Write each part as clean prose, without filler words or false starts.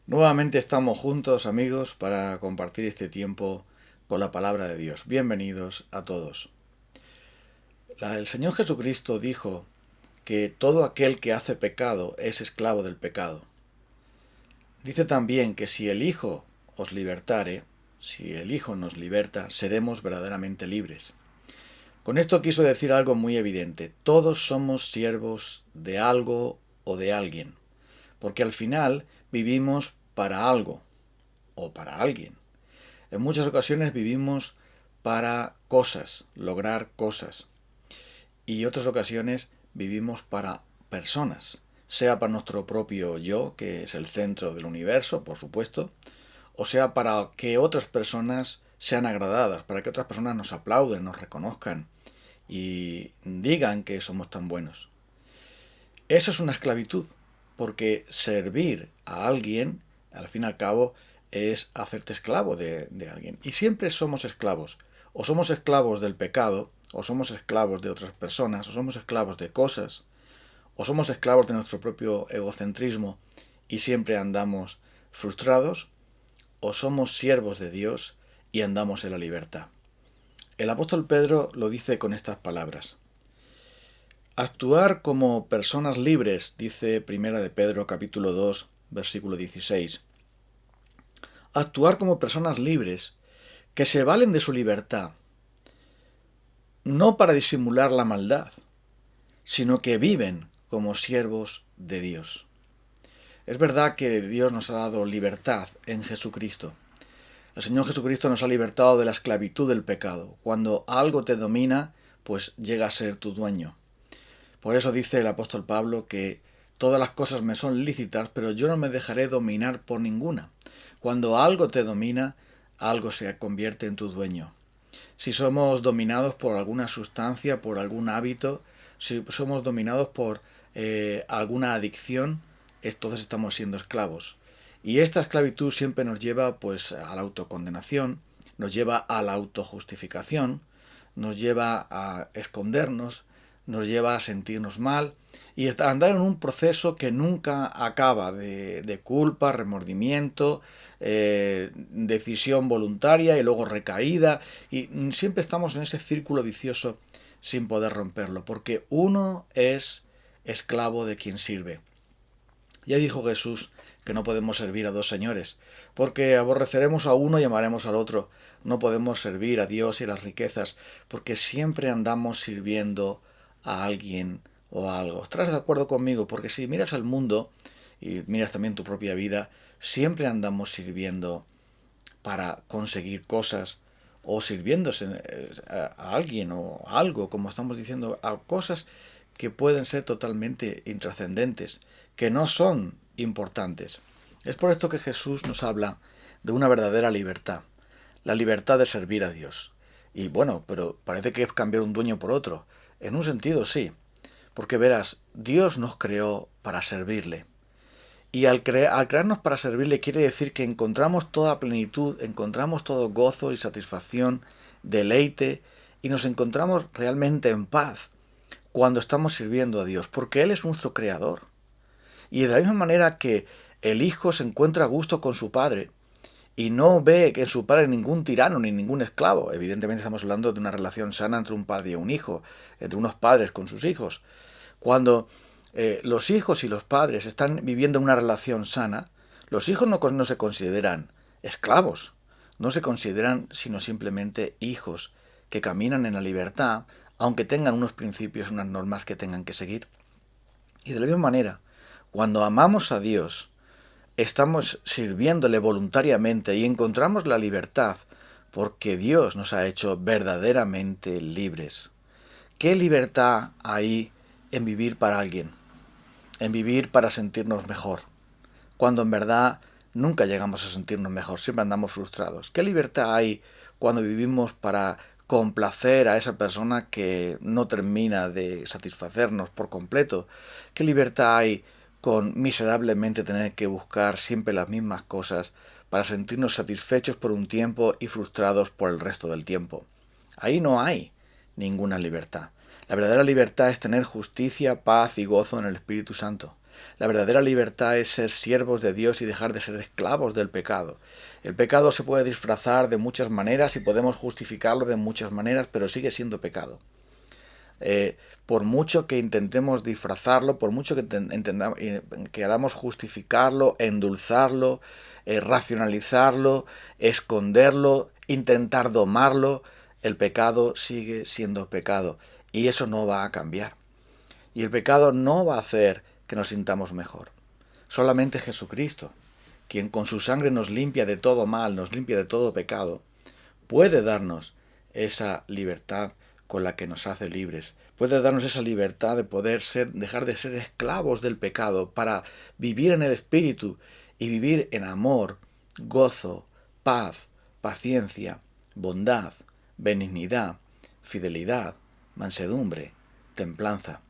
Nuevamente estamos juntos, amigos, para compartir este tiempo con la palabra de Dios. Bienvenidos a todos. El Señor Jesucristo dijo que todo aquel que hace pecado es esclavo del pecado. Dice también que si el Hijo os libertare, si el Hijo nos liberta, seremos verdaderamente libres. Con esto quiso decir algo muy evidente. Todos somos siervos de algo o de alguien, porque al final vivimos para algo o para alguien. En muchas ocasiones vivimos para cosas, lograr cosas. Y otras ocasiones vivimos para personas, sea para nuestro propio yo, que es el centro del universo, por supuesto, o sea para que otras personas sean agradadas, para que otras personas nos aplauden, nos reconozcan y digan que somos tan buenos. Eso es una esclavitud, porque servir a alguien, al fin y al cabo, es hacerte esclavo de alguien. Y siempre somos esclavos. O somos esclavos del pecado, o somos esclavos de otras personas, o somos esclavos de cosas, o somos esclavos de nuestro propio egocentrismo y siempre andamos frustrados, o somos siervos de Dios y andamos en la libertad. El apóstol Pedro lo dice con estas palabras. Actuar como personas libres, dice Primera de Pedro capítulo 2, versículo 16. Actuar como personas libres, que se valen de su libertad, no para disimular la maldad, sino que viven como siervos de Dios. Es verdad que Dios nos ha dado libertad en Jesucristo. El Señor Jesucristo nos ha libertado de la esclavitud del pecado. Cuando algo te domina, pues llega a ser tu dueño. Por eso dice el apóstol Pablo que todas las cosas me son lícitas, pero yo no me dejaré dominar por ninguna. Cuando algo te domina, algo se convierte en tu dueño. Si somos dominados por alguna sustancia, por algún hábito, si somos dominados por alguna adicción, entonces estamos siendo esclavos. Y esta esclavitud siempre nos lleva pues a la autocondenación, nos lleva a la autojustificación, nos lleva a escondernos, nos lleva a sentirnos mal y a andar en un proceso que nunca acaba de culpa, remordimiento, decisión voluntaria y luego recaída, y siempre estamos en ese círculo vicioso sin poder romperlo, porque uno es esclavo de quien sirve. Ya dijo Jesús que no podemos servir a dos señores, porque aborreceremos a uno y amaremos al otro. No podemos servir a Dios y a las riquezas, porque siempre andamos sirviendo a alguien o a algo. ¿Estás de acuerdo conmigo? Porque si miras al mundo y miras también tu propia vida, siempre andamos sirviendo para conseguir cosas o sirviéndose a alguien o a algo, como estamos diciendo, a cosas que pueden ser totalmente intrascendentes, que no son importantes. Es por esto que Jesús nos habla de una verdadera libertad, la libertad de servir a Dios. Y bueno, pero parece que es cambiar un dueño por otro. En un sentido sí, porque verás, Dios nos creó para servirle. Y al crearnos para servirle quiere decir que encontramos toda plenitud, encontramos todo gozo y satisfacción, deleite, y nos encontramos realmente en paz cuando estamos sirviendo a Dios, porque Él es nuestro creador. Y de la misma manera que el hijo se encuentra a gusto con su padre y no ve en su padre ningún tirano ni ningún esclavo, evidentemente estamos hablando de una relación sana entre un padre y un hijo, entre unos padres con sus hijos. Cuando los hijos y los padres están viviendo una relación sana, los hijos no se consideran esclavos, no se consideran sino simplemente hijos que caminan en la libertad, aunque tengan unos principios, unas normas que tengan que seguir. Y de la misma manera, cuando amamos a Dios, estamos sirviéndole voluntariamente y encontramos la libertad porque Dios nos ha hecho verdaderamente libres. ¿Qué libertad hay en vivir para alguien? En vivir para sentirnos mejor, cuando en verdad nunca llegamos a sentirnos mejor, siempre andamos frustrados. ¿Qué libertad hay cuando vivimos para complacer a esa persona que no termina de satisfacernos por completo? ¿Qué libertad hay con miserablemente tener que buscar siempre las mismas cosas para sentirnos satisfechos por un tiempo y frustrados por el resto del tiempo? Ahí no hay ninguna libertad. La verdadera libertad es tener justicia, paz y gozo en el Espíritu Santo. La verdadera libertad es ser siervos de Dios y dejar de ser esclavos del pecado. El pecado se puede disfrazar de muchas maneras y podemos justificarlo de muchas maneras, pero sigue siendo pecado. Por mucho que intentemos disfrazarlo, por mucho que queramos justificarlo, endulzarlo, racionalizarlo, esconderlo, intentar domarlo, el pecado sigue siendo pecado y eso no va a cambiar. Y el pecado no va a hacer que nos sintamos mejor. Solamente Jesucristo, quien con su sangre nos limpia de todo mal, nos limpia de todo pecado, puede darnos esa libertad con la que nos hace libres. Puede darnos esa libertad de poder dejar de ser esclavos del pecado para vivir en el Espíritu y vivir en amor, gozo, paz, paciencia, bondad, benignidad, fidelidad, mansedumbre, templanza.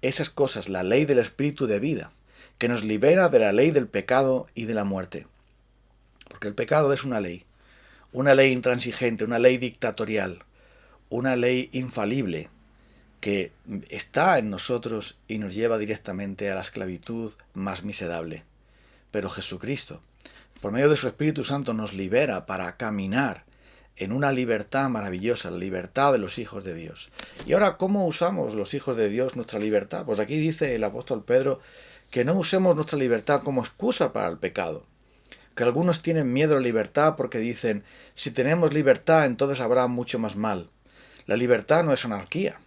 Esas cosas, la ley del Espíritu de vida, que nos libera de la ley del pecado y de la muerte. Porque el pecado es una ley intransigente, una ley dictatorial, una ley infalible que está en nosotros y nos lleva directamente a la esclavitud más miserable. Pero Jesucristo, por medio de su Espíritu Santo, nos libera para caminar en una libertad maravillosa, la libertad de los hijos de Dios. Y ahora, ¿cómo usamos los hijos de Dios nuestra libertad? Pues aquí dice el apóstol Pedro que no usemos nuestra libertad como excusa para el pecado. Que algunos tienen miedo a la libertad porque dicen, si tenemos libertad entonces habrá mucho más mal. La libertad no es anarquía,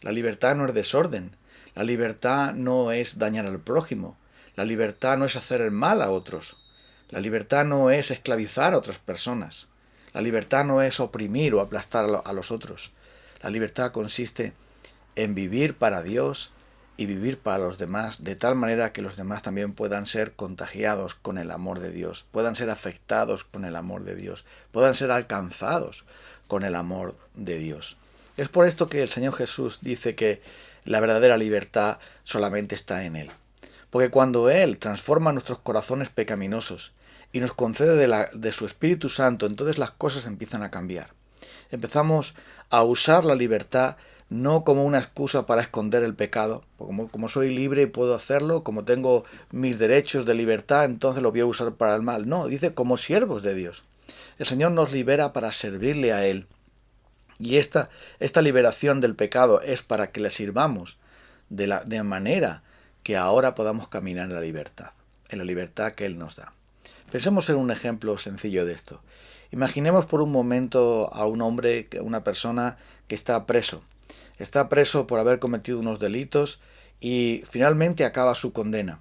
la libertad no es desorden, la libertad no es dañar al prójimo, la libertad no es hacer el mal a otros, la libertad no es esclavizar a otras personas, la libertad no es oprimir o aplastar a los otros. La libertad consiste en vivir para Dios y vivir para los demás, de tal manera que los demás también puedan ser contagiados con el amor de Dios, puedan ser afectados con el amor de Dios, puedan ser alcanzados con el amor de Dios. Es por esto que el Señor Jesús dice que la verdadera libertad solamente está en Él. Porque cuando Él transforma nuestros corazones pecaminosos y nos concede de su Espíritu Santo, entonces las cosas empiezan a cambiar. Empezamos a usar la libertad no como una excusa para esconder el pecado, como soy libre y puedo hacerlo, como tengo mis derechos de libertad, entonces lo voy a usar para el mal. No, dice como siervos de Dios. El Señor nos libera para servirle a Él. Y esta liberación del pecado es para que le sirvamos de manera que ahora podamos caminar en la libertad que Él nos da. Pensemos en un ejemplo sencillo de esto. Imaginemos por un momento a un hombre, una persona que está preso. Está preso por haber cometido unos delitos y finalmente acaba su condena.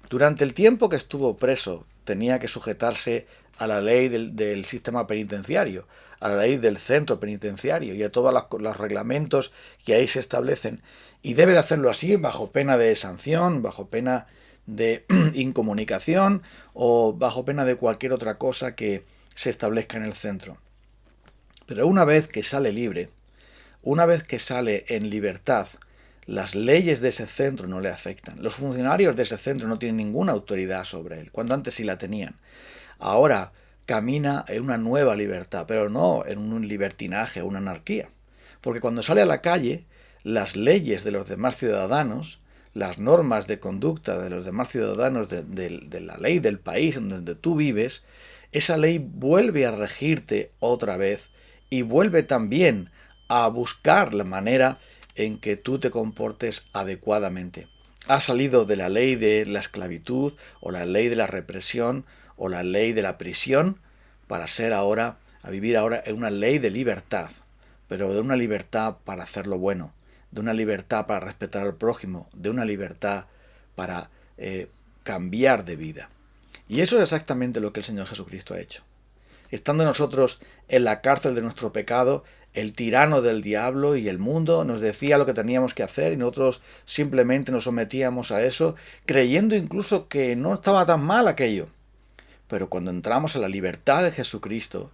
Durante el tiempo que estuvo preso tenía que sujetarse a la ley del sistema penitenciario, a la ley del centro penitenciario y a todos los reglamentos que ahí se establecen. Y debe de hacerlo así bajo pena de sanción, bajo pena de incomunicación o bajo pena de cualquier otra cosa que se establezca en el centro. Pero una vez que sale libre, una vez que sale en libertad, las leyes de ese centro no le afectan. Los funcionarios de ese centro no tienen ninguna autoridad sobre él, cuando antes sí la tenían. Ahora camina en una nueva libertad, pero no en un libertinaje o una anarquía. Porque cuando sale a la calle, las leyes de los demás ciudadanos, las normas de conducta de los demás ciudadanos de la ley del país en donde tú vives, esa ley vuelve a regirte otra vez y vuelve también a buscar la manera en que tú te comportes adecuadamente. Has salido de la ley de la esclavitud o la ley de la represión o la ley de la prisión para vivir ahora en una ley de libertad, pero de una libertad para hacer lo bueno, de una libertad para respetar al prójimo, de una libertad para cambiar de vida. Y eso es exactamente lo que el Señor Jesucristo ha hecho. Estando nosotros en la cárcel de nuestro pecado, el tirano del diablo y el mundo nos decía lo que teníamos que hacer y nosotros simplemente nos sometíamos a eso, creyendo incluso que no estaba tan mal aquello. Pero cuando entramos a la libertad de Jesucristo,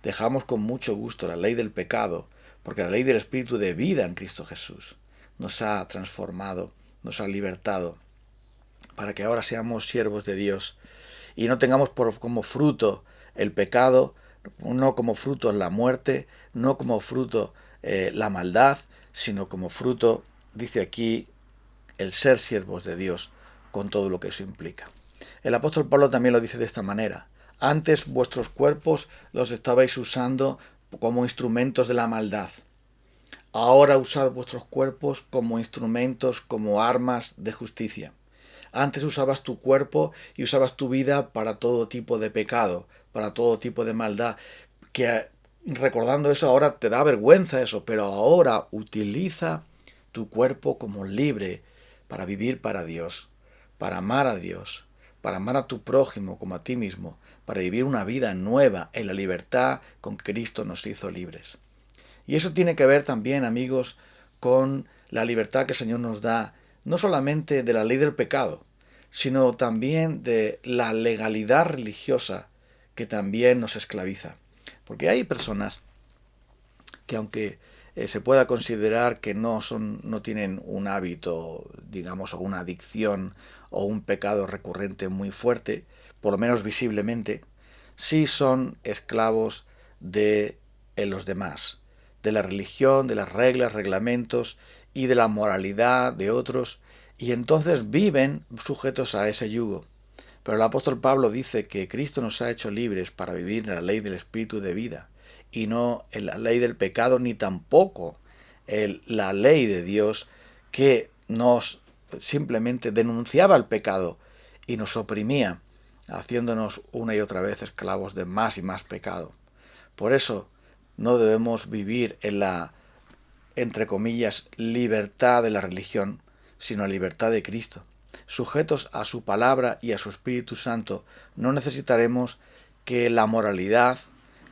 dejamos con mucho gusto la ley del pecado, porque la ley del Espíritu de vida en Cristo Jesús nos ha transformado, nos ha libertado, para que ahora seamos siervos de Dios y no tengamos como fruto el pecado, no como fruto la muerte, no como fruto la maldad, sino como fruto, dice aquí, el ser siervos de Dios con todo lo que eso implica. El apóstol Pablo también lo dice de esta manera: antes vuestros cuerpos los estabais usando como instrumentos de la maldad. Ahora usad vuestros cuerpos como instrumentos, como armas de justicia. Antes usabas tu cuerpo y usabas tu vida para todo tipo de pecado, para todo tipo de maldad, que recordando eso ahora te da vergüenza eso, pero ahora utiliza tu cuerpo como libre para vivir para Dios, para amar a Dios, para amar a tu prójimo como a ti mismo, para vivir una vida nueva en la libertad con que Cristo nos hizo libres. Y eso tiene que ver también, amigos, con la libertad que el Señor nos da, no solamente de la ley del pecado, sino también de la legalidad religiosa que también nos esclaviza. Porque hay personas que, aunque se pueda considerar que no tienen un hábito, digamos, o una adicción o un pecado recurrente muy fuerte, por lo menos visiblemente, sí son esclavos de los demás, de la religión, de las reglas, reglamentos y de la moralidad de otros, y entonces viven sujetos a ese yugo. Pero el apóstol Pablo dice que Cristo nos ha hecho libres para vivir en la ley del Espíritu de vida, y no en la ley del pecado, ni tampoco la ley de Dios que nos simplemente denunciaba el pecado y nos oprimía, haciéndonos una y otra vez esclavos de más y más pecado. Por eso no debemos vivir en la, entre comillas, libertad de la religión, sino la libertad de Cristo. Sujetos a su palabra y a su Espíritu Santo, no necesitaremos que la moralidad,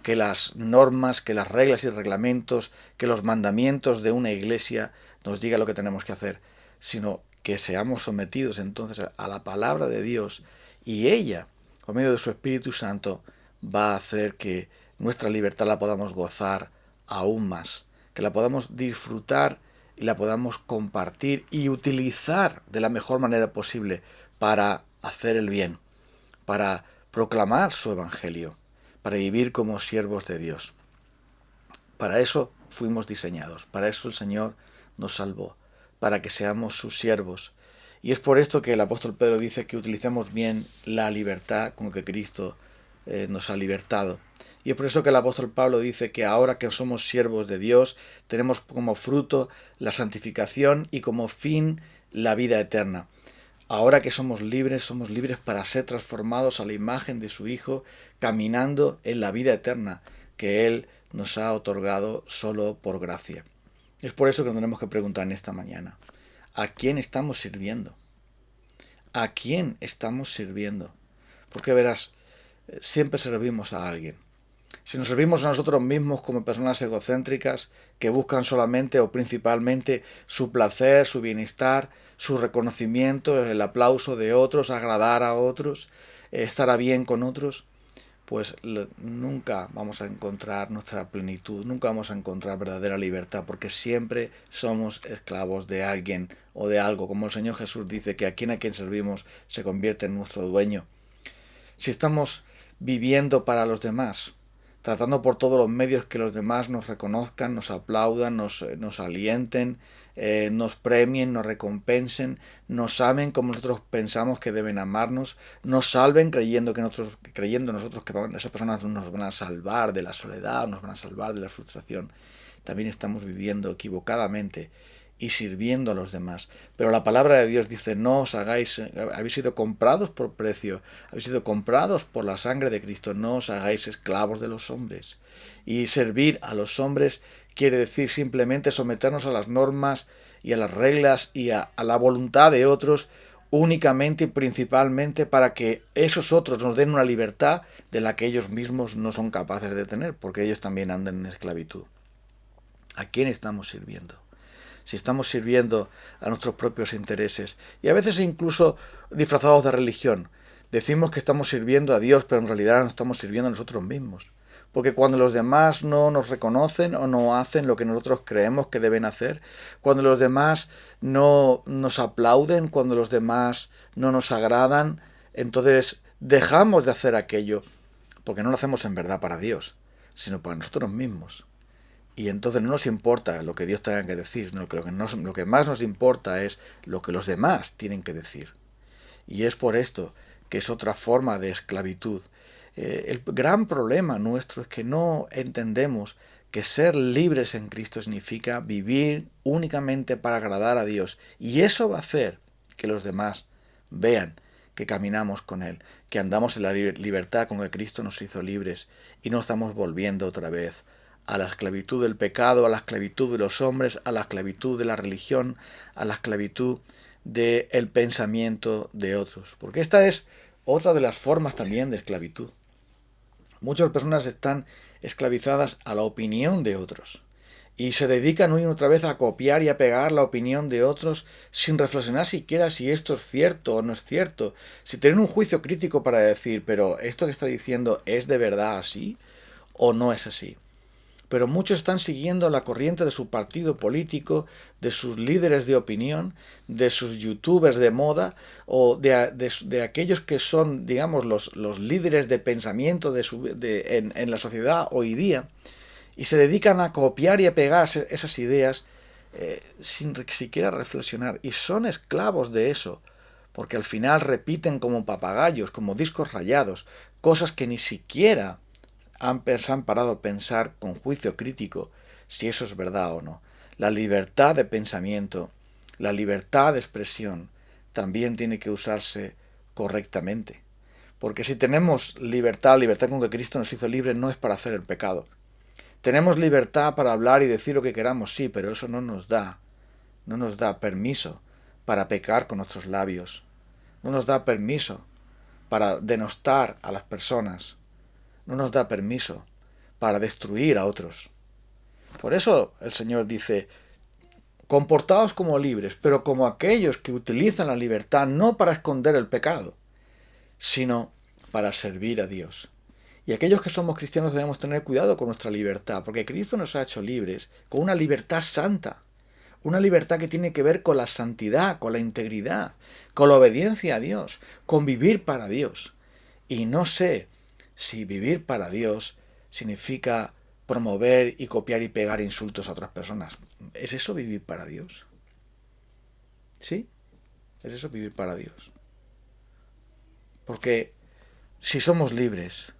que las normas, que las reglas y reglamentos, que los mandamientos de una iglesia nos diga lo que tenemos que hacer, sino que seamos sometidos entonces a la palabra de Dios, y ella, por medio de su Espíritu Santo, va a hacer que nuestra libertad la podamos gozar aún más, que la podamos disfrutar y la podamos compartir y utilizar de la mejor manera posible para hacer el bien, para proclamar su evangelio, para vivir como siervos de Dios. Para eso fuimos diseñados, para eso el Señor nos salvó, para que seamos sus siervos. Y es por esto que el apóstol Pedro dice que utilicemos bien la libertad con que Cristo nos ha libertado. Y es por eso que el apóstol Pablo dice que ahora que somos siervos de Dios, tenemos como fruto la santificación y como fin la vida eterna. Ahora que somos libres para ser transformados a la imagen de su Hijo, caminando en la vida eterna que Él nos ha otorgado solo por gracia. Es por eso que nos tenemos que preguntar en esta mañana: ¿a quién estamos sirviendo? ¿A quién estamos sirviendo? Porque verás, siempre servimos a alguien. Si nos servimos a nosotros mismos como personas egocéntricas que buscan solamente o principalmente su placer, su bienestar, su reconocimiento, el aplauso de otros, agradar a otros, estar a bien con otros, pues nunca vamos a encontrar nuestra plenitud, nunca vamos a encontrar verdadera libertad, porque siempre somos esclavos de alguien o de algo, como el Señor Jesús dice que a quien servimos se convierte en nuestro dueño. Si estamos viviendo para los demás, tratando por todos los medios que los demás nos reconozcan, nos aplaudan, nos alienten, nos premien, nos recompensen, nos amen como nosotros pensamos que deben amarnos, nos salven creyendo nosotros que esas personas nos van a salvar de la soledad, nos van a salvar de la frustración. También estamos viviendo equivocadamente y sirviendo a los demás. Pero la palabra de Dios dice: no os hagáis, habéis sido comprados por precio, habéis sido comprados por la sangre de Cristo, no os hagáis esclavos de los hombres. Y servir a los hombres quiere decir simplemente someternos a las normas y a las reglas y a la voluntad de otros, únicamente y principalmente para que esos otros nos den una libertad de la que ellos mismos no son capaces de tener, porque ellos también andan en esclavitud. ¿A quién estamos sirviendo? Si estamos sirviendo a nuestros propios intereses, y a veces incluso disfrazados de religión, decimos que estamos sirviendo a Dios, pero en realidad nos estamos sirviendo a nosotros mismos. Porque cuando los demás no nos reconocen o no hacen lo que nosotros creemos que deben hacer, cuando los demás no nos aplauden, cuando los demás no nos agradan, entonces dejamos de hacer aquello, porque no lo hacemos en verdad para Dios, sino para nosotros mismos. Y entonces no nos importa lo que Dios tenga que decir, sino que lo que más nos importa es lo que los demás tienen que decir. Y es por esto que es otra forma de esclavitud. El gran problema nuestro es que no entendemos que ser libres en Cristo significa vivir únicamente para agradar a Dios. Y eso va a hacer que los demás vean que caminamos con Él, que andamos en la libertad con que Cristo nos hizo libres y no estamos volviendo otra vez a la esclavitud del pecado, a la esclavitud de los hombres, a la esclavitud de la religión, a la esclavitud del pensamiento de otros. Porque esta es otra de las formas también de esclavitud. Muchas personas están esclavizadas a la opinión de otros y se dedican una y otra vez a copiar y a pegar la opinión de otros sin reflexionar siquiera si esto es cierto o no es cierto, si tener un juicio crítico para decir, pero esto que está diciendo ¿es de verdad así o no es así? Pero muchos están siguiendo la corriente de su partido político, de sus líderes de opinión, de sus youtubers de moda o de aquellos que son, digamos, los líderes de pensamiento en la sociedad hoy día, y se dedican a copiar y a pegar esas ideas sin siquiera reflexionar, y son esclavos de eso, porque al final repiten como papagayos, como discos rayados, cosas que ni siquiera se han parado a pensar con juicio crítico si eso es verdad o no. La libertad de pensamiento, la libertad de expresión, también tiene que usarse correctamente. Porque si tenemos libertad con que Cristo nos hizo libres, no es para hacer el pecado. Tenemos libertad para hablar y decir lo que queramos, sí, pero eso no nos da permiso para pecar con nuestros labios. No nos da permiso para denostar a las personas. No nos da permiso para destruir a otros. Por eso el Señor dice, comportaos como libres, pero como aquellos que utilizan la libertad no para esconder el pecado, sino para servir a Dios. Y aquellos que somos cristianos debemos tener cuidado con nuestra libertad, porque Cristo nos ha hecho libres con una libertad santa, una libertad que tiene que ver con la santidad, con la integridad, con la obediencia a Dios, con vivir para Dios. Y no sé si vivir para Dios significa promover y copiar y pegar insultos a otras personas. ¿Es eso vivir para Dios? ¿Sí? ¿Es eso vivir para Dios? Porque si somos libres,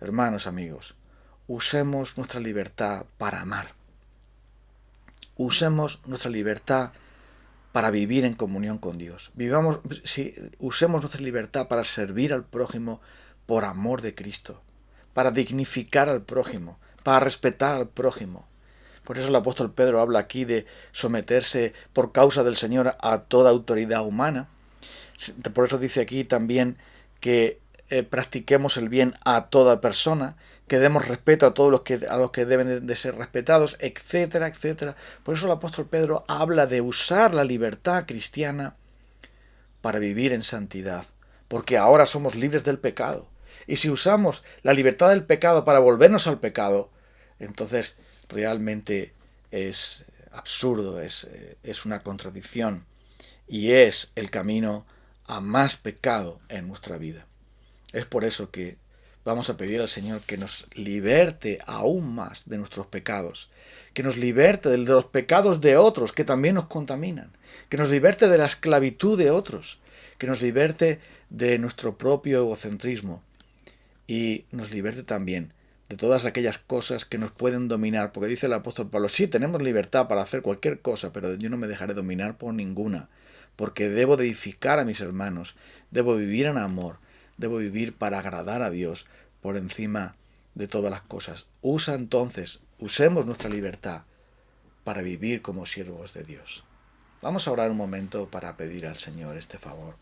hermanos, amigos, usemos nuestra libertad para amar. Usemos nuestra libertad para vivir en comunión con Dios. Usemos nuestra libertad para servir al prójimo por amor de Cristo, para dignificar al prójimo, para respetar al prójimo. Por eso el apóstol Pedro habla aquí de someterse por causa del Señor a toda autoridad humana. Por eso dice aquí también que practiquemos el bien a toda persona, que demos respeto a todos a los que deben de ser respetados, etcétera, etcétera. Por eso el apóstol Pedro habla de usar la libertad cristiana para vivir en santidad, porque ahora somos libres del pecado. Y si usamos la libertad del pecado para volvernos al pecado, entonces realmente es absurdo, es una contradicción y es el camino a más pecado en nuestra vida. Es por eso que vamos a pedir al Señor que nos liberte aún más de nuestros pecados, que nos liberte de los pecados de otros que también nos contaminan, que nos liberte de la esclavitud de otros, que nos liberte de nuestro propio egocentrismo y nos liberte también de todas aquellas cosas que nos pueden dominar, porque dice el apóstol Pablo, sí, tenemos libertad para hacer cualquier cosa, pero yo no me dejaré dominar por ninguna, porque debo de edificar a mis hermanos, debo vivir en amor, debo vivir para agradar a Dios por encima de todas las cosas. Usemos nuestra libertad para vivir como siervos de Dios. Vamos a orar un momento para pedir al Señor este favor.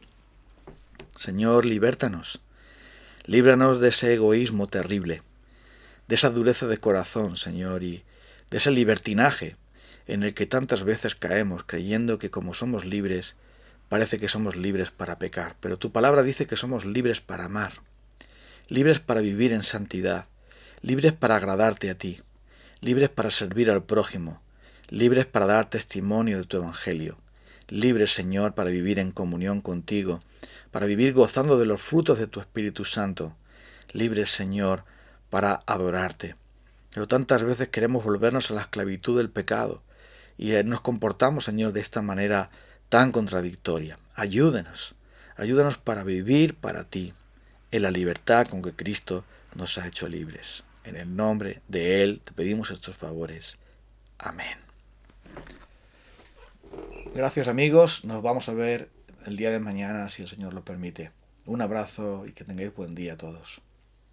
Señor, libértanos. Líbranos de ese egoísmo terrible, de esa dureza de corazón, Señor, y de ese libertinaje en el que tantas veces caemos creyendo que como somos libres, parece que somos libres para pecar, pero tu palabra dice que somos libres para amar, libres para vivir en santidad, libres para agradarte a ti, libres para servir al prójimo, libres para dar testimonio de tu evangelio, libres, Señor, para vivir en comunión contigo, para vivir gozando de los frutos de tu Espíritu Santo, libres, Señor, para adorarte. Pero tantas veces queremos volvernos a la esclavitud del pecado y nos comportamos, Señor, de esta manera tan contradictoria. Ayúdenos Ayúdanos para vivir para ti, en la libertad con que Cristo nos ha hecho libres. En el nombre de Él te pedimos estos favores. Amén. Gracias amigos, nos vamos a ver el día de mañana si el Señor lo permite. Un abrazo y que tengáis buen día a todos.